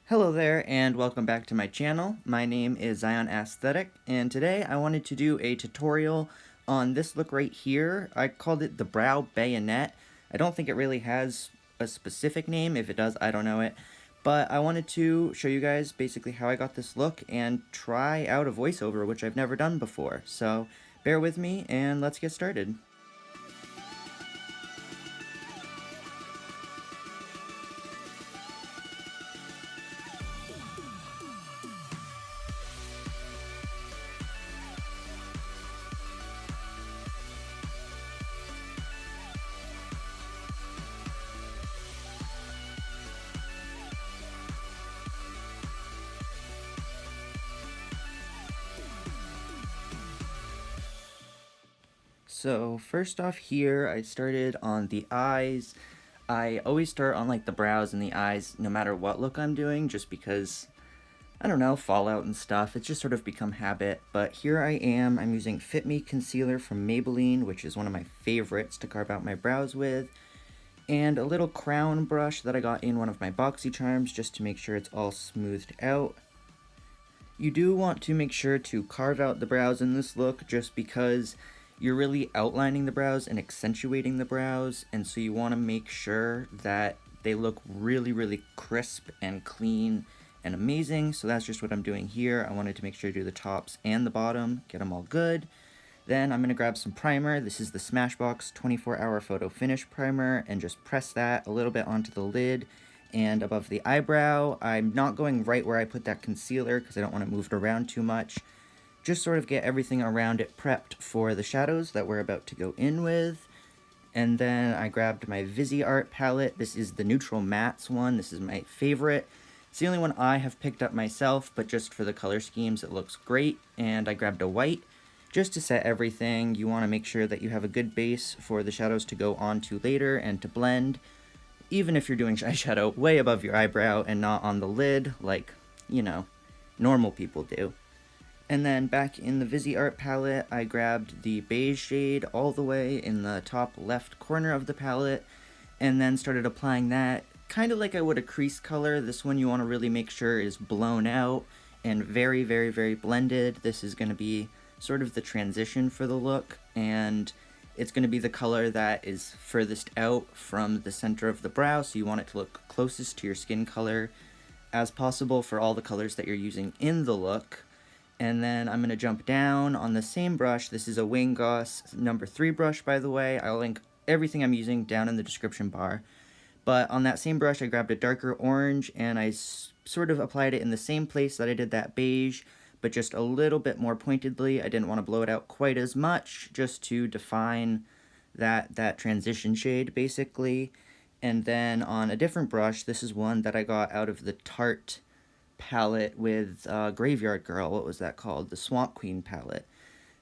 Hello there and welcome back to my channel. My name is zzionaesthetic and today I wanted to do a tutorial on this look right here. I called it the brow bayonet. I don't think it really has a specific name. If it does, I don't know it. But I wanted to show you guys basically how I got this look and try out a voiceover, which I've never done before. So bear with me and let's get started. So first off here, I started on the eyes. I always start on like the brows and the eyes no matter what look I'm doing, just because, I don't know, fallout and stuff. It's just sort of become habit. But here I am, I'm using Fit Me Concealer from Maybelline, which is one of my favorites to carve out my brows with. And a little crown brush that I got in one of my boxy charms just to make sure it's all smoothed out. You do want to make sure to carve out the brows in this look just because you're really outlining the brows and accentuating the brows, and so you want to make sure that they look really crisp and clean and amazing. So that's just what I'm doing here. I wanted to make sure to do the tops and the bottom, get them all good. Then I'm going to grab some primer. This is the Smashbox 24-Hour Photo Finish Primer, and just press that a little bit onto the lid and above the eyebrow. I'm not going right where I put that concealer because I don't want it moved around too much. Just sort of get everything around it prepped for the shadows that we're about to go in with. And then I grabbed my Art palette. This is the Neutral Mattes one. This is my favorite. It's the only one I have picked up myself, but just for the color schemes it looks great. And I grabbed a white just to set everything. You want to make sure that you have a good base for the shadows to go onto later and to blend, even if you're doing eyeshadow way above your eyebrow and not on the lid like, you know, normal people do. And then back in the Art palette, I grabbed the beige shade all the way in the top left corner of the palette, and then started applying that kind of like I would a crease color. This one you want to really make sure is blown out and very blended. This is going to be sort of the transition for the look, and it's going to be the color that is furthest out from the center of the brow, so you want it to look closest to your skin color as possible for all the colors that you're using in the look. And then I'm going to jump down on the same brush. This is a Wayne Goss number 3 brush, by the way. I'll link everything I'm using down in the description bar. But on that same brush, I grabbed a darker orange, and I sort of applied it in the same place that I did that beige, but just a little bit more pointedly. I didn't want to blow it out quite as much, just to define that transition shade, basically. And then on a different brush, this is one that I got out of the Tarte palette with Graveyard Girl. What was that called? The Swamp Queen palette.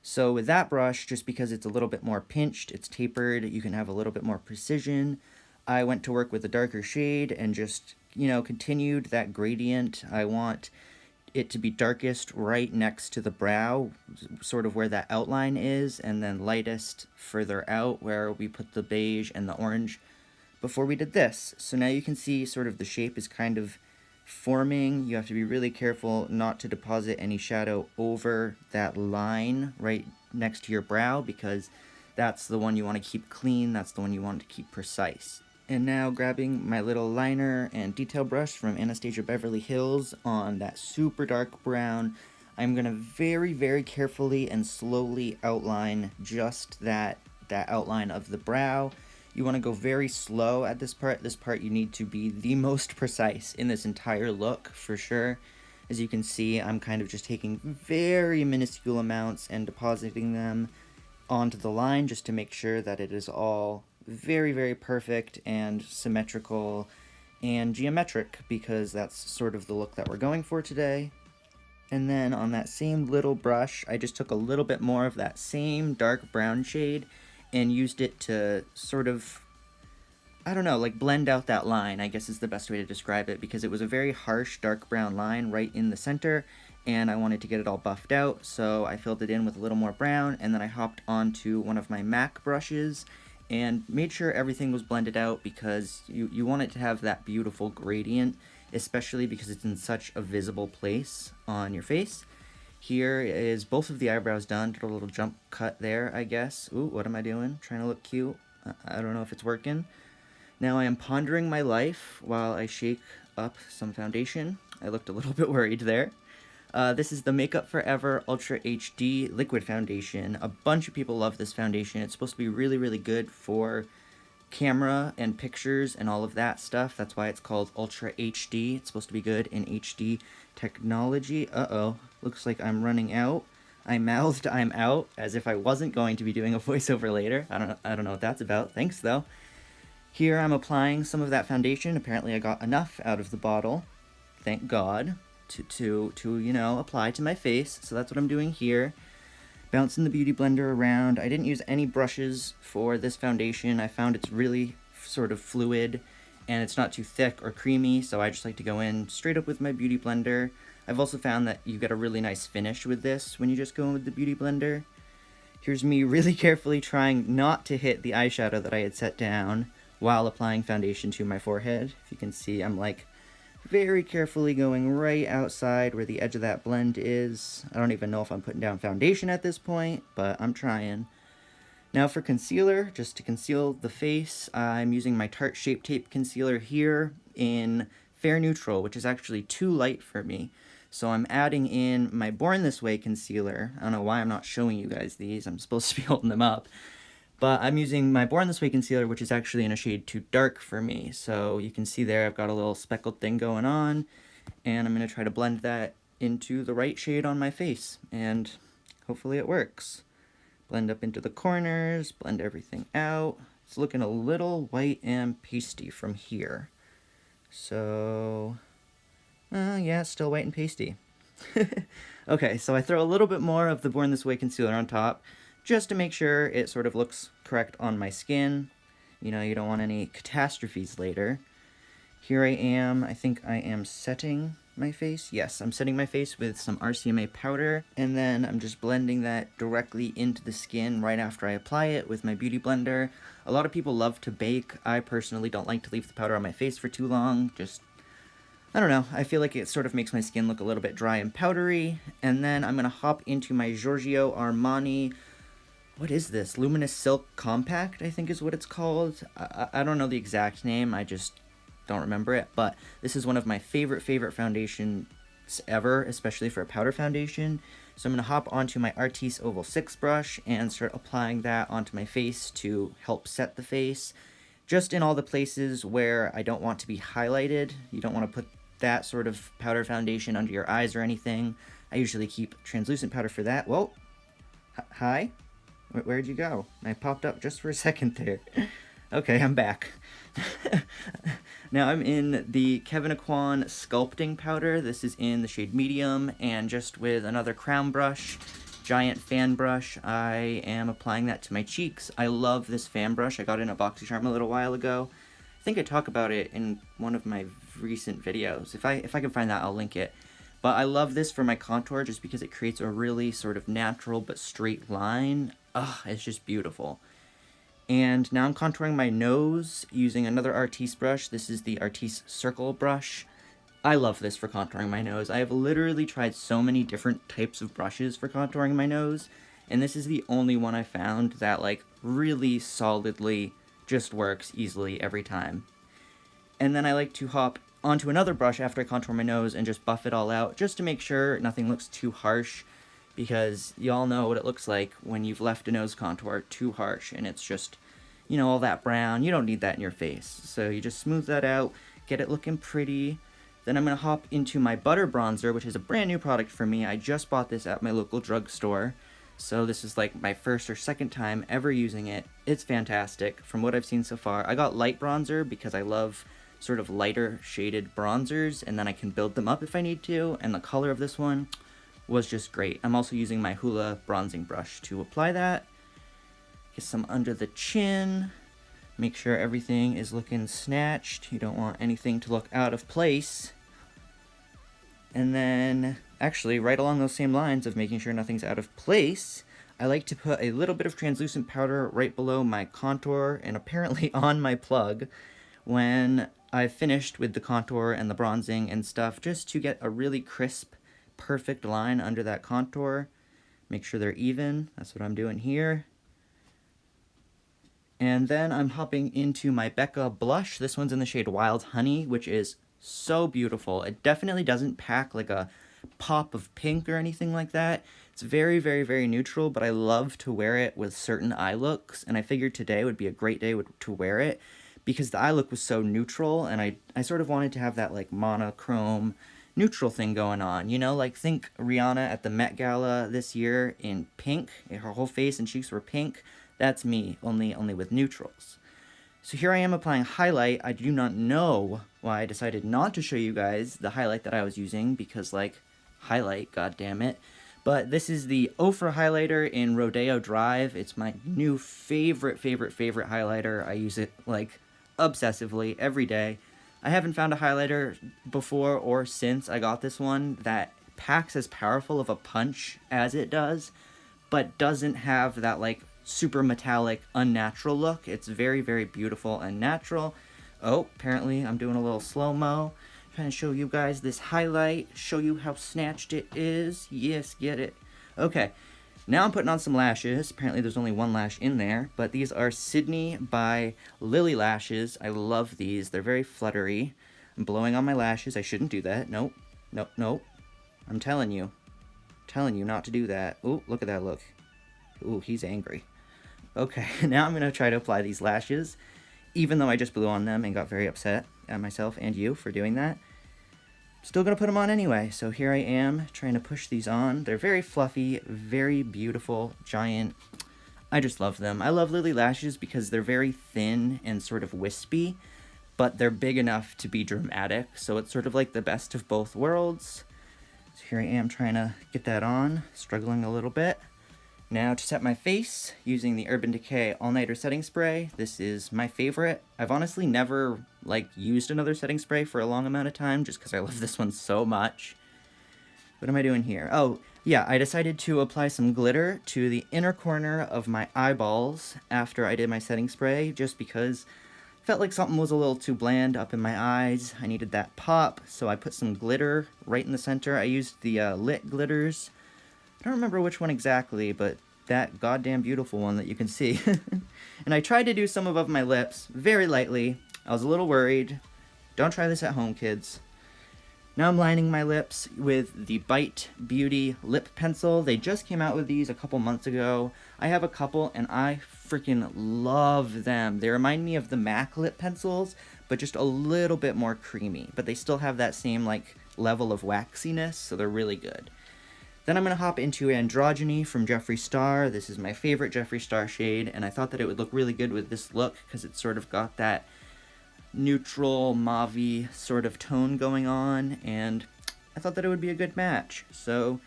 So with that brush, just because it's a little bit more pinched, it's tapered, you can have a little bit more precision, I went to work with a darker shade and just, you know, continued that gradient. I want it to be darkest right next to the brow, sort of where that outline is, and then lightest further out where we put the beige and the orange before we did this. So now you can see sort of the shape is kind of forming. You have to be really careful not to deposit any shadow over that line right next to your brow, because that's the one you want to keep clean, that's the one you want to keep precise. And now grabbing my little liner and detail brush from Anastasia Beverly Hills on that super dark brown, I'm going to very carefully and slowly outline just that outline of the brow. You want to go very slow at this part. This part you need to be the most precise in this entire look, for sure. As you can see, I'm kind of just taking very minuscule amounts and depositing them onto the line just to make sure that it is all very perfect and symmetrical and geometric, because that's sort of the look that we're going for today. And then on that same little brush, I just took a little bit more of that same dark brown shade and used it to sort of, I don't know, like blend out that line, I guess is the best way to describe it, because it was a very harsh dark brown line right in the center, and I wanted to get it all buffed out, so I filled it in with a little more brown, and then I hopped onto one of my MAC brushes and made sure everything was blended out, because you want it to have that beautiful gradient especially because it's in such a visible place on your face. Here is both of the eyebrows done. Did a little jump cut there, I guess. Ooh, what am I doing? Trying to look cute. I don't know if it's working. Now I am pondering my life while I shake up some foundation. I looked a little bit worried there. This is the Makeup Forever Ultra HD Liquid Foundation. A bunch of people love this foundation. It's supposed to be really, really good for camera and pictures and all of that stuff. That's why it's called Ultra HD. It's supposed to be good in HD technology. Uh-oh, looks like I'm running out. I mouthed I'm out as if I wasn't going to be doing a voiceover later. I don't know what that's about. Thanks though. Here I'm applying some of that foundation. Apparently I got enough out of the bottle. Thank God. To you know, apply to my face. So that's what I'm doing here. Bouncing the Beauty Blender around. I didn't use any brushes for this foundation. I found it's really sort of fluid and it's not too thick or creamy, so I just like to go in straight up with my Beauty Blender. I've also found that you get a really nice finish with this when you just go in with the Beauty Blender. Here's me really carefully trying not to hit the eyeshadow that I had set down while applying foundation to my forehead. If you can see, I'm like very carefully going right outside where the edge of that blend is. I don't even know if I'm putting down foundation at this point, but I'm trying. Now for concealer, just to conceal the face, I'm using my Tarte Shape Tape Concealer here in Fair Neutral, which is actually too light for me. So I'm adding in my Born This Way concealer. I don't know why I'm not showing you guys these. I'm supposed to be holding them up. But I'm using my Born This Way concealer, which is actually in a shade too dark for me. So you can see there I've got a little speckled thing going on. And I'm going to try to blend that into the right shade on my face. And hopefully it works. Blend up into the corners, blend everything out. It's looking a little white and pasty from here. So, yeah, it's still white and pasty. Okay, so I throw a little bit more of the Born This Way concealer on top, just to make sure it sort of looks correct on my skin. You know, you don't want any catastrophes later. Here I am. I think I am setting my face. Yes, I'm setting my face with some RCMA powder, and then I'm just blending that directly into the skin right after I apply it with my Beauty Blender. A lot of people love to bake. I personally don't like to leave the powder on my face for too long. Just, I don't know, I feel like it sort of makes my skin look a little bit dry and powdery. And then I'm going to hop into my Giorgio Armani, what is this? Luminous Silk Compact, I think is what it's called. I don't know the exact name, I just don't remember it, but this is one of my favorite foundations ever, especially for a powder foundation. So I'm going to hop onto my Artis Oval 6 brush and start applying that onto my face to help set the face. Just in all the places where I don't want to be highlighted. You don't want to put that sort of powder foundation under your eyes or anything. I usually keep translucent powder for that. Whoa. Hi? Where'd you go? I popped up just for a second there. Okay, I'm back. Now I'm in the Kevyn Aucoin Sculpting Powder. This is in the shade Medium, and just with another crown brush, giant fan brush, I am applying that to my cheeks. I love this fan brush. I got it in a BoxyCharm a little while ago. I think I talk about it in one of my recent videos. If I can find that, I'll link it. But I love this for my contour just because it creates a really sort of natural but straight line. Ugh, it's just beautiful. And now I'm contouring my nose using another Artis brush. This is the Artis Circle brush. I love this for contouring my nose. I have literally tried so many different types of brushes for contouring my nose, and this is the only one I found that like really solidly just works easily every time. And then I like to hop onto another brush after I contour my nose and just buff it all out just to make sure nothing looks too harsh, because y'all know what it looks like when you've left a nose contour too harsh and it's just, you know, all that brown. You don't need that in your face. So you just smooth that out, get it looking pretty. Then I'm going to hop into my Butter Bronzer, which is a brand new product for me. I just bought this at my local drugstore. So this is like my first or second time ever using it. It's fantastic from what I've seen so far. I got light bronzer because I love sort of lighter shaded bronzers, and then I can build them up if I need to, and the color of this one was just great. I'm also using my Hoola bronzing brush to apply that. Get some under the chin. Make sure everything is looking snatched. You don't want anything to look out of place. And then, actually, right along those same lines of making sure nothing's out of place, I like to put a little bit of translucent powder right below my contour and apparently on my plug when I've finished with the contour and the bronzing and stuff just to get a really crisp, perfect line under that contour. Make sure they're even. That's what I'm doing here. And then I'm hopping into my Becca blush. This one's in the shade Wild Honey, which is so beautiful. It definitely doesn't pack like a pop of pink or anything like that. It's very, very, very neutral, but I love to wear it with certain eye looks, and I figured today would be a great day to wear it because the eye look was so neutral, and I sort of wanted to have that like monochrome neutral thing going on, you know, like think Rihanna at the Met Gala this year in pink. Her whole face and cheeks were pink. That's me, only with neutrals. So here I am applying highlight. I do not know why I decided not to show you guys the highlight that I was using because, like, highlight, god damn it. But this is the Ofra highlighter in Rodeo Drive. It's my new favorite highlighter. I use it, like, obsessively every day. I haven't found a highlighter before or since I got this one that packs as powerful of a punch as it does, but doesn't have that, like, super metallic, unnatural look. It's very, very beautiful and natural. Oh, apparently I'm doing a little slow-mo. Trying to show you guys this highlight, show you how snatched it is. Yes, get it. Okay, now I'm putting on some lashes. Apparently there's only one lash in there, but these are Sydney by Lily Lashes. I love these. They're very fluttery. I'm blowing on my lashes. I shouldn't do that. Nope, nope, nope. I'm telling you not to do that. Ooh, look at that look. Ooh, he's angry. Okay, now I'm going to try to apply these lashes, even though I just blew on them and got very upset at myself and you for doing that. Still going to put them on anyway, so here I am trying to push these on. They're very fluffy, very beautiful, giant. I just love them. I love Lily Lashes because they're very thin and sort of wispy, but they're big enough to be dramatic, so it's sort of like the best of both worlds. So here I am trying to get that on, struggling a little bit. Now to set my face, using the Urban Decay All-Nighter Setting Spray. This is my favorite. I've honestly never, like, used another setting spray for a long amount of time, just because I love this one so much. What am I doing here? Oh, yeah, I decided to apply some glitter to the inner corner of my eyeballs after I did my setting spray, just because I felt like something was a little too bland up in my eyes. I needed that pop, so I put some glitter right in the center. I used the Lit glitters. I don't remember which one exactly, but that goddamn beautiful one that you can see. And I tried to do some above my lips, very lightly. I was a little worried. Don't try this at home, kids. Now I'm lining my lips with the Bite Beauty lip pencil. They just came out with these a couple months ago. I have a couple, and I freaking love them. They remind me of the MAC lip pencils, but just a little bit more creamy. But they still have that same, like, level of waxiness, so they're really good. Then I'm going to hop into Androgyny from Jeffree Star. This is my favorite Jeffree Star shade, and I thought that it would look really good with this look because it's sort of got that neutral, mauve-y sort of tone going on, and I thought that it would be a good match. So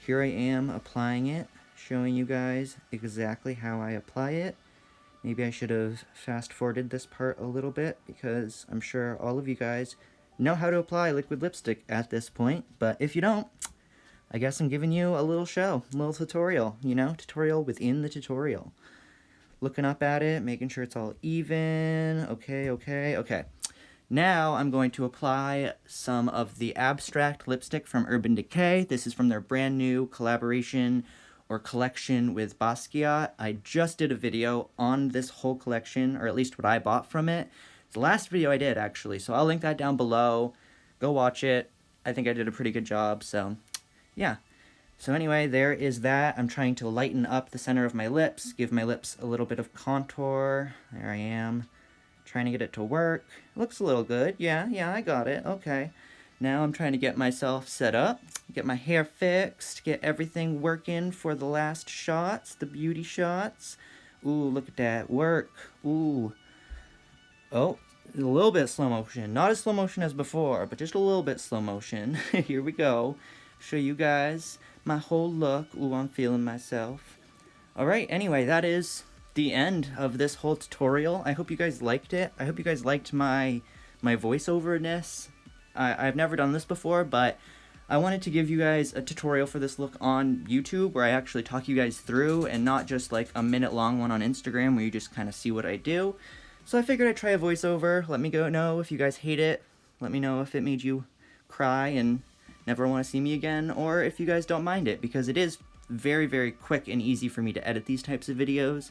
here I am applying it, showing you guys exactly how I apply it. Maybe I should have fast-forwarded this part a little bit because I'm sure all of you guys know how to apply liquid lipstick at this point, but if you don't, I guess I'm giving you a little show, a little tutorial, you know, tutorial within the tutorial. Looking up at it, making sure it's all even. Okay. Now I'm going to apply some of the Abstract lipstick from Urban Decay. This is from their brand new collaboration or collection with Basquiat. I just did a video on this whole collection, or at least what I bought from it. It's the last video I did, actually, so I'll link that down below. Go watch it. I think I did a pretty good job, so yeah. So anyway, there is that. I'm trying to lighten up the center of my lips, give my lips a little bit of contour. There I am, trying to get it to work. Looks a little good. Yeah, I got it. Okay. Now I'm trying to get myself set up, get my hair fixed, get everything working for the last shots, the beauty shots. Ooh, look at that work. Ooh. Oh, a little bit slow motion. Not as slow motion as before, but just a little bit slow motion. Here we go. Show you guys my whole look. Ooh, I'm feeling myself. Alright, anyway, that is the end of this whole tutorial. I hope you guys liked it. I hope you guys liked my voiceover-ness. I've never done this before, but I wanted to give you guys a tutorial for this look on YouTube where I actually talk you guys through and not just like a minute-long one on Instagram where you just kind of see what I do. So I figured I'd try a voiceover. Let me know if you guys hate it. Let me know if it made you cry and never want to see me again, or if you guys don't mind it, because it is very, very quick and easy for me to edit these types of videos.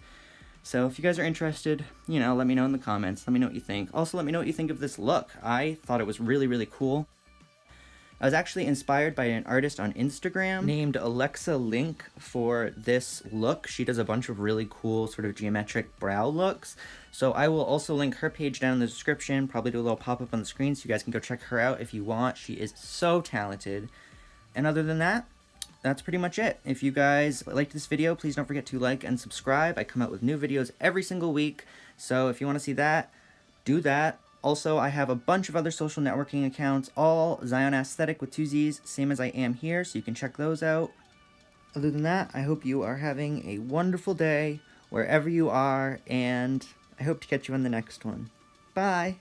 So if you guys are interested, you know, let me know in the comments. Let me know what you think. Also, let me know what you think of this look. I thought it was really, really cool. I was actually inspired by an artist on Instagram named Alexa Link for this look. She does a bunch of really cool sort of geometric brow looks. So I will also link her page down in the description, probably do a little pop-up on the screen so you guys can go check her out if you want. She is so talented. And other than that, that's pretty much it. If you guys liked this video, please don't forget to like and subscribe. I come out with new videos every single week. So if you want to see that, do that. Also, I have a bunch of other social networking accounts, all zzionaesthetic with 2 Z's, same as I am here, so you can check those out. Other than that, I hope you are having a wonderful day wherever you are, and I hope to catch you on the next one. Bye!